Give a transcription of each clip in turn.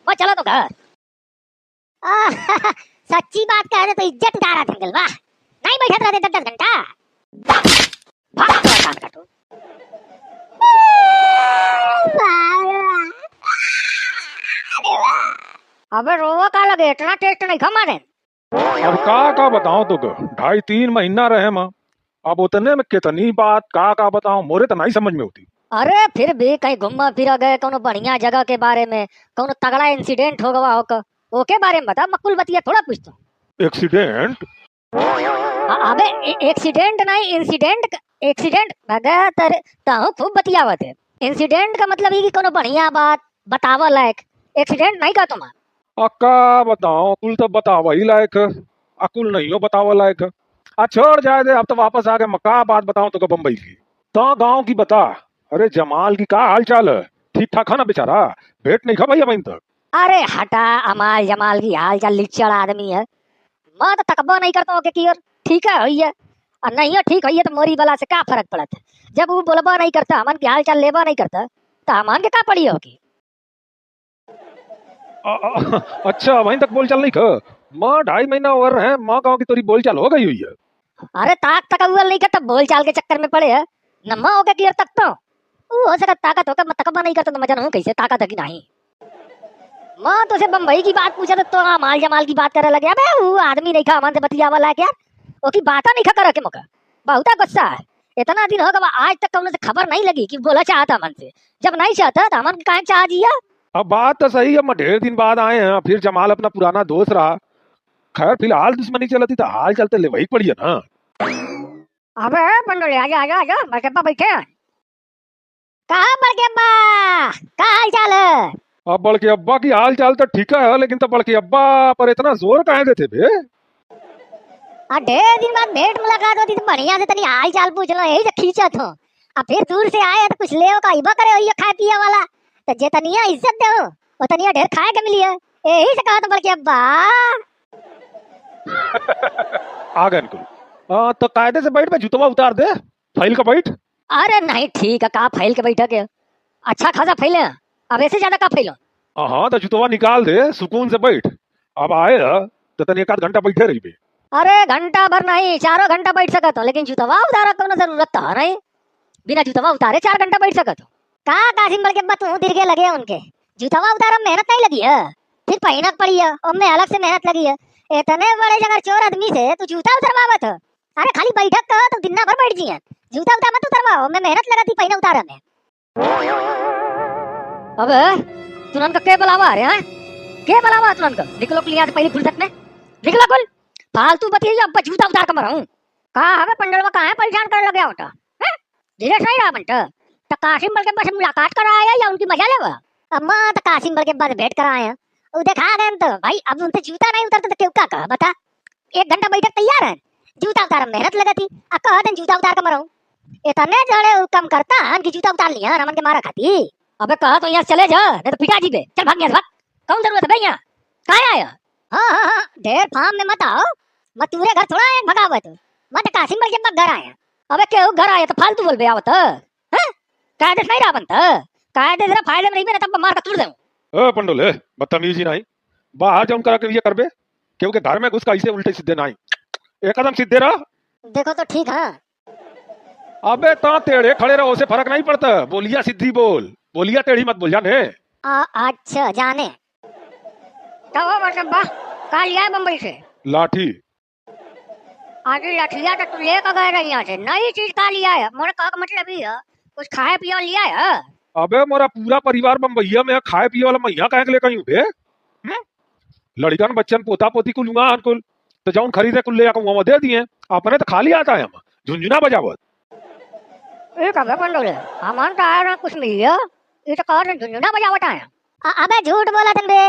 और चलो तो घर। सच्ची बात कह रहे तो इज्जत उतार रहा था अंकल, वाह। नहीं बैठे रहते 10 घंटा। भाग तो काम कर तू। अबे रोवा का लगे, इतना टेस्ट नहीं खा मारे। अब का बताऊं तो 2.5-3 महीना रहे मां। अब उतने में कितनी बात का बताऊं, मोरे तो नहीं समझ में होती। अरे फिर भी कहीं घूमा फिरा गए कोनो बढ़िया जगह के बारे में, कोनो तगड़ा इंसिडेंट हो गवा होकर ओके बारे में बता, मकुल बतिया थोड़ा पूछता हूँ। एक्सीडेंट? अबे एक्सीडेंट नहीं इंसिडेंट। एक्सीडेंट बगैर तेरे ताहू खूब बतियावत है। इंसिडेंट का मतलब है कि कोनो बढ़िया बात बतावा लायक। एक्सीडेंट नहीं का तुम। का बताऊं, कुल तो बतावा ही लायक, अकुल नहीं हो बतावा लायक। छोड़ जाए दे, अब तो वापस आ गए। मक्का बात बताऊं तो बम्बई की तो गांव की बता। अरे जमाल की का हाल चाल है? ठीक ठाक है ना बेचारा? भेंट नहीं खा भाई अभी तक? अरे हटा, अमाल जमाल की हाल चाल, लिचड़ आदमी है। मैं तो तकबा नहीं करता हूँ कि और ठीक है होइए और नहीं हो ठीक होइए तो मोरी बला से क्या फर्क पड़ता है। जब वो बोलबा नहीं करता, हमन की हाल चाल लेबा नहीं करता, तो हमन के क्या पड़ी होगी। अच्छा वहीं तक बोल चाल नहीं खा? माँ 2.5 महीना और है, माँ गाँव की तोरी बोल चाल हो गई हुई है। अरे ताक तक नहीं करता, बोल चाल के चक्कर में पड़े है। नम्मा हो गया कि तक तो हो सका ताकत होकर, मैं तकबा नहीं करता तो मजा नहीं कैसे ताकत है कि नहीं। माँ तो से बम्बई की बात पूछा तो माल जमाल की बात करे लगे। अबे वो आदमी नहीं खा हमन से बतिया वाला क्या, ओकी बात नहीं खा कर के मौका बहुत गुस्सा है। इतना दिन हो गया आज तक कौन से खबर नहीं लगी कि बोला चाहता हमन से। जब नहीं चाहता तो हमन कहाँ चाह दिया। अब बात तो सही है, मैं ढेर दिन बाद आए हैं, फिर जमाल अपना पुराना दोस्त रहा। खैर फिलहाल दुश्मनी चलती तो हाल चलते ले वही पड़ी है ना। अबे पंडोले आजा आजा आजा, बड़केब्बा बैठे। कहाँ बड़केब्बा, का हाल चाल है? अब बड़के अब्बा की हाल चाल तो ठीक है, लेकिन तो बड़के अब्बा पर इतना जोर काहे देते बे? ढेर दिन बाद भेंट मुलाकात होती तो बढ़िया से तनी हाल चाल पूछ लो, यही से खींचत हो। अब फिर दूर से आए तो कुछ ले का इबा करे होइए खाए पिए वाला, तो जे तनिया इज्जत दे वो तनिया ढेर खाए के मिली है। यही से कहा तो बड़के अब्बा। आ गए अंकुल। तो कायदे से बैठ पे जूतवा उतार दे, फाइल का बैठ। अरे नहीं ठीक है, कहा फैल के बैठा के अच्छा खासा फैले, अब ऐसे ज्यादा का फैलो। हाँ तो जूतवा निकाल दे, सुकून से बैठ। अब आए तो तन 1 आध घंटा बैठे रही बे। अरे घंटा भर नहीं 4 घंटा बैठ सकत हो, लेकिन जूतवा उतारा कोनो जरूरत तो नहीं। बिना जूतवा उतारे 4 घंटा बैठ सकत हो। का कासिम बड़के अब्बा तू दिल के लगे उनके जूतवा उतारा मेहनत नहीं लगी है, फिर पहनक पड़ी है और में अलग से मेहनत लगी है। इतने बड़े जगह चोर आदमी से तू जूता उतरवावत है। अरे खाली बैठक का तो दिन भर बैठ जी है, जूता उतार मत उतरवाओ, मैं मेहनत लगाती पहने उतारा में। अबे तुरंत का के बुलावा रे हैं, के बुलावा तुरंत का? निकलो क्लियर से पहले फुर्सत में निकलो कुल फालतू बतिया। अब जूता उतार के मराऊं का? हमें पंडलवा कहां परेशान कर लगे होता है? धीरे सही रहा बनता तो कासिम बल के पास मुलाकात कराया या उनकी मजा लेवा? अम्मा तो कासिम बल के पास भेंट कराया वो देखा गए तो भाई। अब उनसे जूता नहीं उतरता तो क्यों का कहा बता। 1 घंटा बैठक तैयार है, जूता उतार मेहनत लगती, अब कहा जूता उतार के मराऊं। इतने जड़े कम करता हम की जूता उतार लिया रमन के मारा खाती। अबे कहा तो यहाँ चले जा, नहीं तो पिटा जी बे। चल भाग यहाँ से, भाग। कौन जरूरत है भाई यहाँ कहाँ आया? हाँ ढेर फार्म में मत आओ, मत पूरे घर थोड़ा आया भगावत मत। कासिम बल के घर आया। अबे क्यों घर आया तो फालतू बोल बे आवत है? कायदे नहीं रहा बनता, कायदे जरा फायदे में रही ना तब मार का तोड़ दूं। पंडोले बदतमीजी नहीं, बाहर जाऊं करा के ये करबे, क्योंकि घर में घुस का ऐसे उल्टे सीधे नहीं, एक कदम सीधे रहा। देखो तो ठीक है। अबे ता टेढ़े खड़े रहो, उसे फर्क नहीं पड़ता। बोलिया सीधी बोल, बोलिया टेढ़ी मत बोल जाने। अच्छा जाने तो मतलब कहा लिया है बम्बई से लाठी। आगे लाठिया तो तू लेकर गए रही यहाँ से, नई चीज का लिया है? मोरे कहा का मतलब ही है कुछ खाए पिए लिया है? अबे मोरा पूरा परिवार बम्बईया में है, खाए पिए वाला मैया कहे के ले कहीं बे? लड़कन बच्चन पोता पोती कुल लूंगा कुल, तो जाऊन खरीदे कुल ले आकर वहां दे दिए। अपने तो खाली आता है, हम झुंझुना बजावत। एक अबे पंडोले हमान तो आया ना कुछ मिल गया, ये तो कहा झुंझुना बजावट आया। अबे झूठ बोला तुम बे,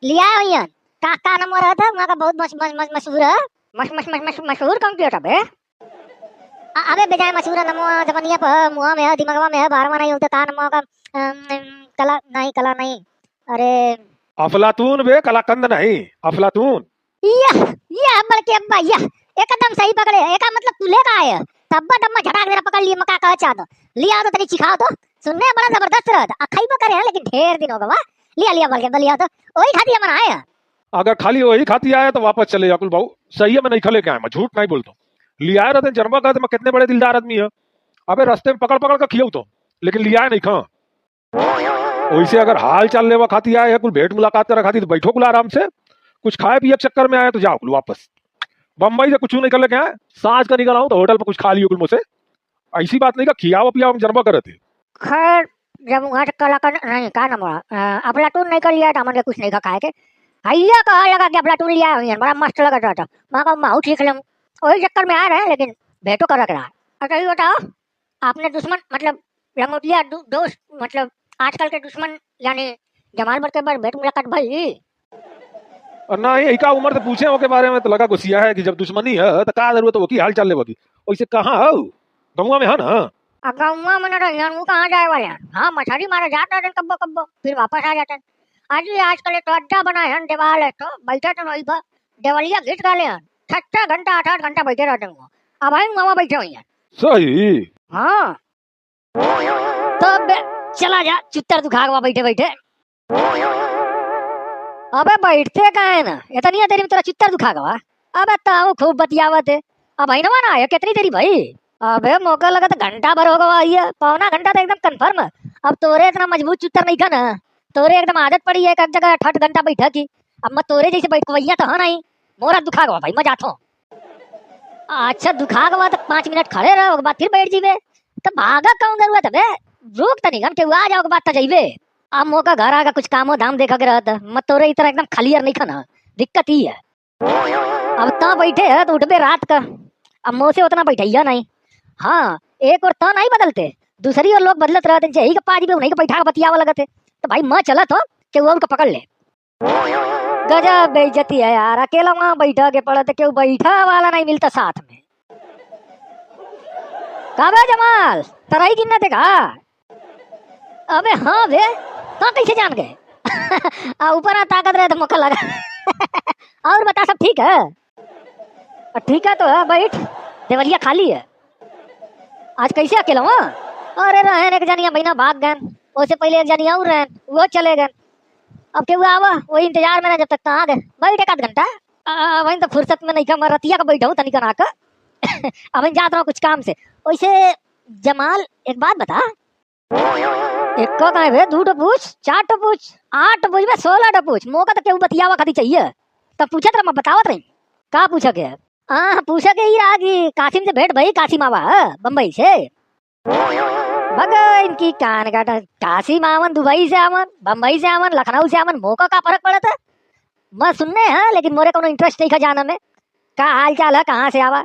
लिया है भैया का नाम रहा था वहाँ का बहुत मशहूर है। मशहूर कौन किया था बे? अबे बेजाय मशहूर है नमो जबनिया पर मुंह में है दिमाग में है, बारवा नहीं होता का नमो का कला नहीं। अरे अफलातून बे, कलाकंद नहीं, अफलातून। या बड़के अब्बा या एकदम सही पकड़े। एक मतलब तू लेकर आए तब्बा दम्मा झटाक मेरा पकड़ लिए, मका कहा चाहता लिया तो तनी चिखाओ तो सुनने बड़ा जबरदस्त रहता। अखाई पर करे हैं लेकिन ढेर दिन हो गवा लिया लिया भर के लिया तो वही खाती है मनाए। अगर खाली वही खाती आया तो वापस चले जा कुल भाऊ। सही है, मैं नहीं खले के आया, मैं झूठ नहीं बोलता हूँ। लिया रहते जन्मा कहते मैं कितने बड़े दिलदार आदमी है। अबे रास्ते में पकड़ पकड़ कर खियाऊ तो, लेकिन लिया नहीं खा। वैसे अगर हाल चाल लेवा खाती आए कुल भेंट मुलाकात करा खाती तो बैठो कुल आराम से। कुछ खाए पिए के चक्कर में आए तो जाओ कुल वापस। बम्बई से कुछ नहीं कर लेके आए, सांझ का निकल आऊं तो होटल पर कुछ खा लियो कुल मुझसे। ऐसी बात नहीं का खियाओ पियाओ हम जन्मा करे थे। खैर जब वहाँ से कलाकार नहीं का ना मोड़ा अफलातून नहीं कर लिया था मन के कुछ नहीं खा खाए के। भैया कहा लगा कि अफलातून लिया हुई है, बड़ा मस्त लगा रहा था। माँ का माहू सीख लूँ वही चक्कर में आ रहे हैं, लेकिन भेंटो कर रख रहा है। अच्छा ये बताओ आपने दुश्मन मतलब लंगोटिया दोस्त मतलब आजकल के दुश्मन यानी जमाल भर के बार भेंट मुलाकात भाई। और ना ये का उम्र से पूछे के बारे में तो लगा गुस्सिया है कि जब दुश्मनी है तो का जरूरत हो की हाल चाल ले बगी। वैसे कहाँ हो, गमुआ में है ना? गौवा में नहीं वो कहाँ जाए वाले हैं। हाँ मछली मारे जाते हैं कब्बो कब्बो फिर वापस आ जाते हैं। आज ही आजकल तो अड्डा बना है देवाल है तो बैठे तो वही पर देवलिया घिट डाले हैं। 6 घंटा 8 घंटा बैठे रहते हैं। अब आई वहाँ बैठे हुई हैं। सही। हाँ तो चला जा चुत्तर दुखा हुआ बैठे बैठे। अबे बैठते कहाँ है ना इतनी देरी में तेरा चित्तर दुखा गवा। अबे ताऊ खूब बतियावत है। अब भाई ना आया कितनी देरी भाई। अबे मौका लगा तो घंटा भर होगा आई है, पौना घंटा तो एकदम कंफर्म। अब तोरे इतना मजबूत चित्तर नहीं था ना, तोरे एकदम आदत पड़ी है एक जगह 8 घंटा बैठा की। अब मैं तोरे जैसे बैठवैया तो हाँ नहीं, मोरा दुखा गवा भाई मैं जाता हूँ। अच्छा दुखा गवा तो 5 मिनट खड़े रहो बाद फिर बैठ जीवे तो भागा कहूँ जरूरत है। रुक तो नहीं घंटे आ जाओ बात तो जाइबे। अब मौका घर आगा कुछ कामो धाम देखा के रहता मत तोरे इतना एकदम क्लियर नहीं खाना, दिक्कत ही है। अब ता बैठे है तो उठबे रात का, अब मुँह से उतना बैठैया नहीं। हाँ एक और ता नहीं बदलते, दूसरी और लोग बदलत रहते यही का पाजी पे उन्हीं का बैठा बतियावा लगते तो भाई मैं चला तो कि वो उनका पकड़ ले। गजब बेइज्जती है यार, अकेला वहां बैठा के पड़ा तो क्यों बैठा वाला नहीं मिलता साथ में। काबे जमाल तराई गिनना थे का? अबे हाँ बे तो कैसे जान गए? ऊपर आ ताकत रहे तो मौका लगा। और बता सब ठीक है? ठीक है तो है बैठ, देवलिया खाली है। आज कैसे अकेला हुआ? अरे रहन एक जनिया बहना भाग गए, उससे पहले एक जनिया और रहन वो चले गए। अब के आवा वही इंतजार में ना जब तक आ गए बैठ 1 आध घंटा। वही तो फुर्सत में नहीं मैं रतिया का बैठा हूँ तनिक नाक। अब जाता हूँ कुछ काम से। वैसे जमाल एक बात बता, एक का है 2 तो पूछ 4 तो पूछ 8 तो पूछ 16 तो पूछ मौका तो क्यों बतियावा खाती चाहिए। तब पूछा था मैं बतावत रही का पूछा के? हाँ पूछा के ही रहा कि कासिम से भेंट भाई, कासिम आवा बम्बई से। भग इनकी कान काटा, कासिम आवन दुबई से आवन बम्बई से आवन लखनऊ से आवन मौका का फर्क पड़ा था मैं सुनने हैं, लेकिन मोरे को इंटरेस्ट नहीं था जाना में। का हाल चाल है कहाँ से आवा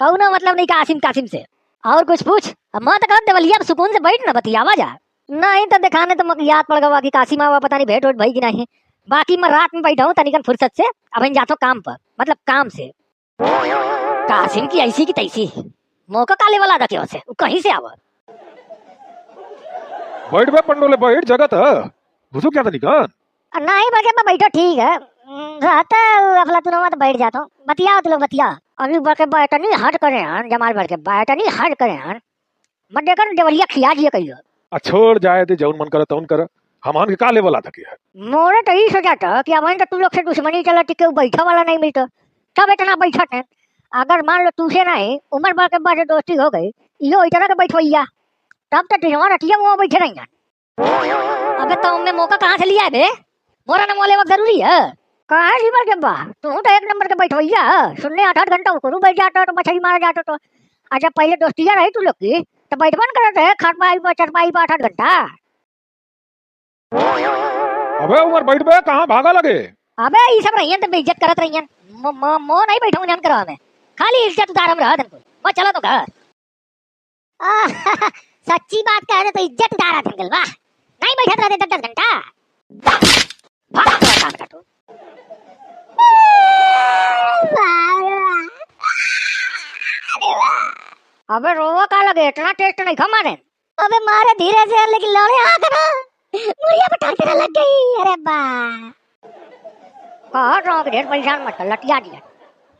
कहू ना मतलब नहीं कासिम कासिम से। और कुछ पूछ मैं तो कहूँ देवलिया सुकून से बैठ ना बतियावा जा। नहीं तो दिखाने तो मुझे याद पड़ गवा कि कासिम आवा पता नहीं भेंट वेट भाई की नहीं। बाकी मैं रात में बैठा हूँ तनिकन फुर्सत से, अब जाता हूँ काम पर मतलब काम से। कासिम की ऐसी की तैसी मौका काले वाला था क्यों से कहीं से आवा। बैठ बे पंडोले बैठ, जगत है घुसो क्या था निकान। नहीं बल्कि मैं बैठो ठीक है रहता अफलातून में तो बैठ जाता हूँ। बतिया तो लोग बतिया अभी बल्कि बैठ नहीं हट करे हैं जमाल भर के बैठ नहीं हट करे हैं मत देखकर देवलिया खिया दिए कहियो। छोड़ जाए थे जौन मन करे तौन कर, हमान के का लेवल आता क्या? मोरे तो यही सोचा था कि अब तू लोग से दुश्मनी चलती क्यों बैठा वाला नहीं मिलता तब इतना बैठा थे। अगर मान लो तुझे नहीं उम्र भर के बाद दोस्ती हो गई यो इतना के बैठवैया तब तो टिजवा रटिया वो बैठे रही। अबे तो में मौका कहाँ से लिया है बे? मोरा न मोले वक्त जरूरी है कहाँ जीवर के बा तू तो 1 नंबर के बैठवैया सुनने 8 घंटा करू बैठ जाता तो मछली मारा जाता तो। अच्छा पहले दोस्तिया रही तू लोग की तो बैठबन करते है खटपाई पर चटपाई पर 8 घंटा। अबे उमर बैठ बे कहाँ भागा लगे? अबे ये सब रहियन तो बेइज्जत करत रहियन मो नहीं बैठूं जान करवा में खाली इज्जत उतार में रहा दिन को मैं चला तो घर। सच्ची बात कह रहे तो इज्जत उतारा थे वाह नहीं बैठत रहते 10 घंटा भाग काम का तू। अबे रोवा का लगे इतना टेस्ट नहीं खा मारे। अबे मारे धीरे से लेकिन लड़े आ ना मुझे पे ठंड लग गई। अरे बा कहा रहा ढेर परेशान मत लटिया दिया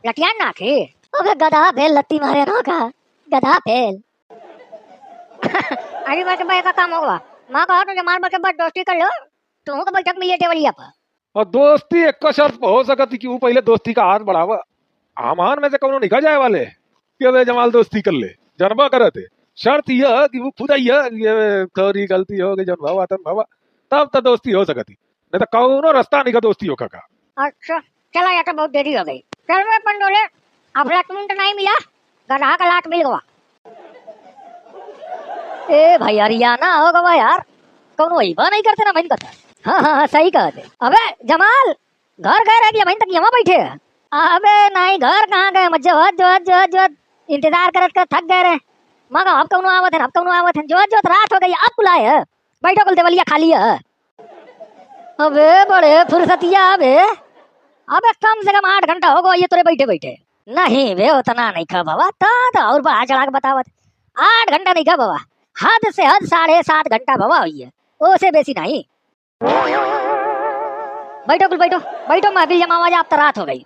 लटिया ना थे। अबे गधा फेल लत्ती मारे ना का गधा फेल। अरे बात भाई का काम होगा माँ कहा तो जमाल बके बाद दोस्ती कर लो तू तो बैठक मिली टेबलिया पर। और दोस्ती एक का शर्त हो सकती कि वो पहले दोस्ती का हाथ बढ़ावा। आमान में से कौनो निकल जाए वाले कि अबे जमाल दोस्ती कर ले जनबा करे थे। शर्त यह कि वो खुद ही है कि ये थोड़ी गलती हो गई जन भावा तन भावा, तब तो दोस्ती हो सकती, नहीं तो कौनो रास्ता नहीं का दोस्ती हो का। अच्छा चला या तो बहुत देरी हो गई। चल रे पंडोले, अफलातून तो नहीं मिला, गधा का लाट मिल गया। ए भाई हरियाणा हो गवा यार, कौन वही बा नहीं करते ना मैं करता। हाँ हाँ हाँ सही कहते। अबे जमाल घर गए रह गया भाई तक यहाँ बैठे हैं। अबे नहीं घर कहाँ गए, मत जो इंतजार करत कर थक गए रे। मगर अब कौन आवत है, अब कौन आवत है, जो रात हो गई अब बुलाए है। बैठो कुल देवलिया खाली है। अबे बड़े फुर्सतिया अबे, अबे कम से कम 8 घंटा हो गया ये तोरे बैठे बैठे। नहीं बे उतना नहीं खा बाबा, ता और बढ़ा चढ़ा के बतावत। 8 घंटा नहीं खा बाबा, हद से हद 7.5 घंटा बाबा हुई है, ओसे बेसी नहीं। बैठो कुल बैठो बैठो, मैं भी जमावा जा, अब तो रात हो गई।